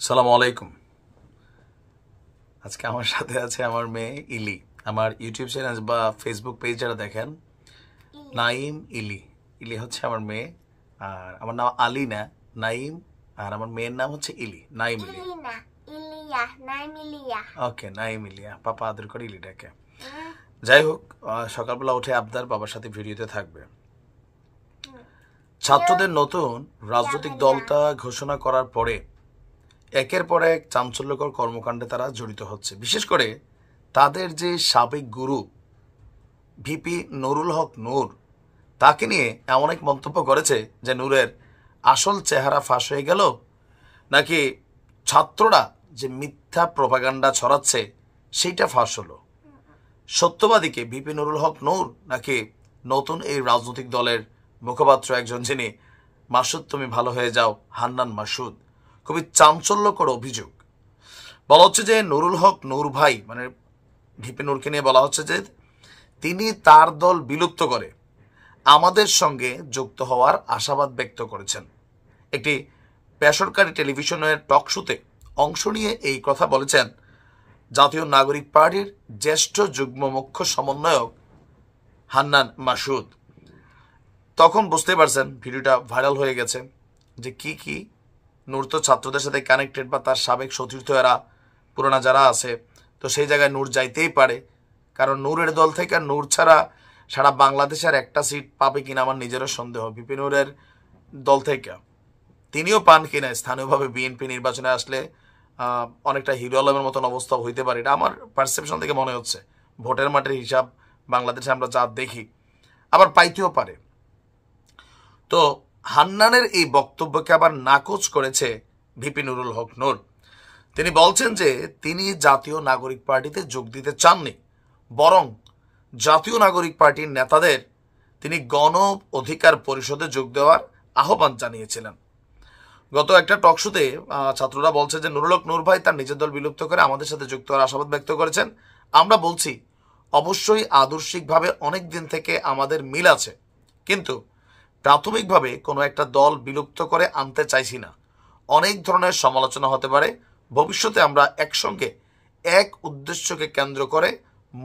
সালামু আলাইকুম। আজকে আমার সাথে আছে আমার মেয়ে ইলি। আমার ইউটিউব চ্যানেল বা ফেসবুক পেজ যারা দেখেন, নাইম ইলি। ইলি হচ্ছে আমার মেয়ে, আর আমার নাম আলী না, নাইম। আর আমার মেয়ের নাম হচ্ছে ইলি, নাইম ইলি। ওকে, নাইম ইলিয়া, পাপা আদর করে ইলিটাকে। যাই হোক, সকালবেলা উঠে আবদার বাবার সাথে ভিডিওতে থাকবে। ছাত্রদের নতুন রাজনৈতিক দলটা ঘোষণা করার পরে একের পর এক চাঞ্চল্যকর কর্মকাণ্ডে তারা জড়িত হচ্ছে। বিশেষ করে তাদের যে সাবেক গুরু ভিপি নুরুল হক নূর, তাকে নিয়ে এমন এক মন্তব্য করেছে যে নূরের আসল চেহারা ফাঁস হয়ে গেল, নাকি ছাত্ররা যে মিথ্যা প্রপাগান্ডা ছড়াচ্ছে সেইটা ফাঁস হলো। সত্যবাদীকে ভিপি নুরুল হক নূর, নাকি নতুন এই রাজনৈতিক দলের মুখপাত্র একজন যিনি মাসুদ তুমি ভালো হয়ে যাও, হান্নান মাসুদ। খুবই চাঞ্চল্যকর অভিযোগ। বলা হচ্ছে যে নুরুল হক নূর ভাই, মানে ভিপি নূরকে নিয়ে বলা হচ্ছে যে তিনি তার দল বিলুপ্ত করে আমাদের সঙ্গে যুক্ত হওয়ার আশাবাদ ব্যক্ত করেছেন। একটি বেসরকারি টেলিভিশনের টক শোতে অংশ নিয়ে এই কথা বলেছেন জাতীয় নাগরিক পার্টির জ্যেষ্ঠ যুগ্ম মুখ্য সমন্বয়ক হান্নান মাসুদ। তখন বুঝতে পারছেন, ভিডিওটা ভাইরাল হয়ে গেছে, যে কি নূর তো ছাত্রদের সাথে কানেক্টেড, বা তার সাবেক সতীর্থরা পুরোনা যারা আছে, তো সেই জায়গায় নূর যাইতেই পারে। কারণ নূরের দল থেকে নূর ছাড়া সারা বাংলাদেশের একটা সিট পাবে কিনা আমার নিজেরও সন্দেহ। বিপি নূরের দল থেকে তিনিও পান কিনা স্থানীয়ভাবে বিএনপি নির্বাচনে আসলে অনেকটা হিরো আলমের মতন অবস্থা হইতে পারে, এটা আমার পারসেপশন থেকে মনে হচ্ছে। ভোটের মাঠের হিসাব বাংলাদেশে আমরা যা দেখি, আবার পাইতেও পারে। তো হান্নানের এই বক্তব্যকে আবার নাকচ করেছে ভিপি নুরুল হক নূর। তিনি বলছেন যে তিনি জাতীয় নাগরিক পার্টিতে যোগ দিতে চাননি, বরং জাতীয় নাগরিক পার্টির নেতাদের তিনি গণ অধিকার পরিষদে যোগ দেওয়ার আহ্বান জানিয়েছিলেন। গত একটা টকশোতে ছাত্ররা বলছে যে নুরুল হক নূর ভাই তার নিজের দল বিলুপ্ত করে আমাদের সাথে যুক্ত হওয়ার আশাবাদ ব্যক্ত করেছেন। আমরা বলছি, অবশ্যই আদর্শিকভাবে অনেক দিন থেকে আমাদের মিল আছে, কিন্তু প্রাথমিকভাবে কোনো একটা দল বিলুপ্ত করে আনতে চাইছি না। অনেক ধরনের সমালোচনা হতে পারে, ভবিষ্যতে আমরা একসঙ্গে এক উদ্দেশ্যকে কেন্দ্র করে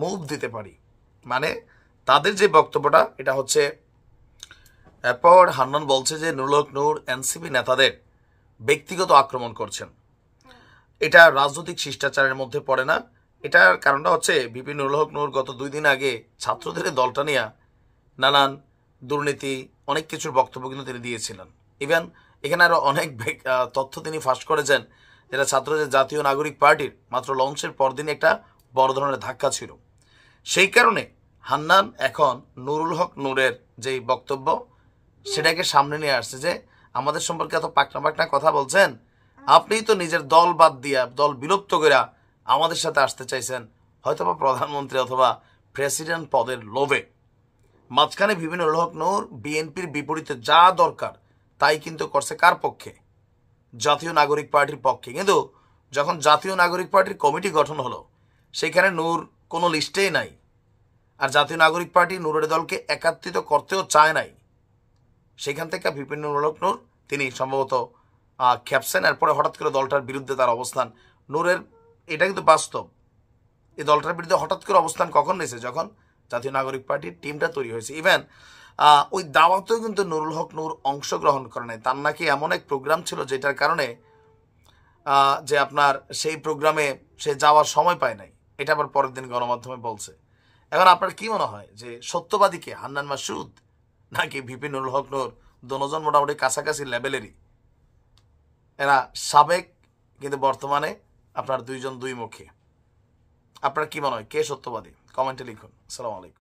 মুভ দিতে পারি। মানে তাদের যে বক্তব্যটা, এটা হচ্ছে, এরপর হান্নান বলছে যে নুরুল হক নূর এনসিপি নেতাদের ব্যক্তিগত আক্রমণ করছেন, এটা রাজনৈতিক শিষ্টাচারের মধ্যে পড়ে না। এটার কারণটা হচ্ছে ভিপি নুরুল হক নূর গত 2 দিন আগে ছাত্রদের দলটা নিয়ে নানান দুর্নীতি অনেক কিছুর বক্তব্য কিন্তু তিনি দিয়েছিলেন। ইভেন এখানে আরো অনেক তথ্য তিনি ফাঁস করেছেন, যেটা ছাত্রদের জাতীয় নাগরিক পার্টির মাত্র লঞ্চের পরদিনই একটা বড় ধরনের ধাক্কা ছিল। সেই কারণে হান্নান এখন নুরুল হক নূরের যেই বক্তব্য সেটাকে সামনে নিয়ে আসছে, যে আমাদের সম্পর্কে এত পাকনা পাকনা কথা বলছেন, আপনিই তো নিজের দল বাদ দিয়া, দল বিলুপ্ত করে আমাদের সাথে আসতে চাইছেন, হয়তোবা প্রধানমন্ত্রী অথবা প্রেসিডেন্ট পদের লোভে। মাঝখানে ভিপি নুরুল হক নূর বিএনপির বিপরীতে যা দরকার তাই কিন্তু করছে কার পক্ষে? জাতীয় নাগরিক পার্টির পক্ষে। কিন্তু যখন জাতীয় নাগরিক পার্টির কমিটি গঠন হলো, সেখানে নূর কোনো লিস্টেই নাই। আর জাতীয় নাগরিক পার্টি নূরের দলকে একাত্রিত করতেও চায় নাই। সেখান থেকে ভিপি নুরুল হক নূর তিনি সম্ভবত খেপছেন। এরপরে হঠাৎ করে দলটার বিরুদ্ধে তার অবস্থান, নূরের এটা কিন্তু বাস্তব, এই দলটার বিরুদ্ধে হঠাৎ করে অবস্থান কখন নিয়েছে? যখন জাতীয় নাগরিক পার্টির টিমটা তৈরি হয়েছে। ইভেন ওই দাওয়াতেও কিন্তু নুরুল হক নূর অংশগ্রহণ করে নাই। তার নাকি এমন এক প্রোগ্রাম ছিল যেটার কারণে যে আপনার সেই প্রোগ্রামে সে যাওয়ার সময় পায় নাই, এটা আবার পরের দিন গণমাধ্যমে বলছে। এখন আপনার কি মনে হয় যে সত্যবাদীকে হান্নান মাসুদ নাকি ভিপি নুরুল হক নূর? দুজন মোটামুটি কাছাকাছি লেভেলেরই। এরা সাবেক, কিন্তু বর্তমানে আপনার দুইজন দুই মুখী। আপনার কি মনে হয় কে সত্যবাদী? কমেন্টে লিখুন। আসসালামু আলাইকুম।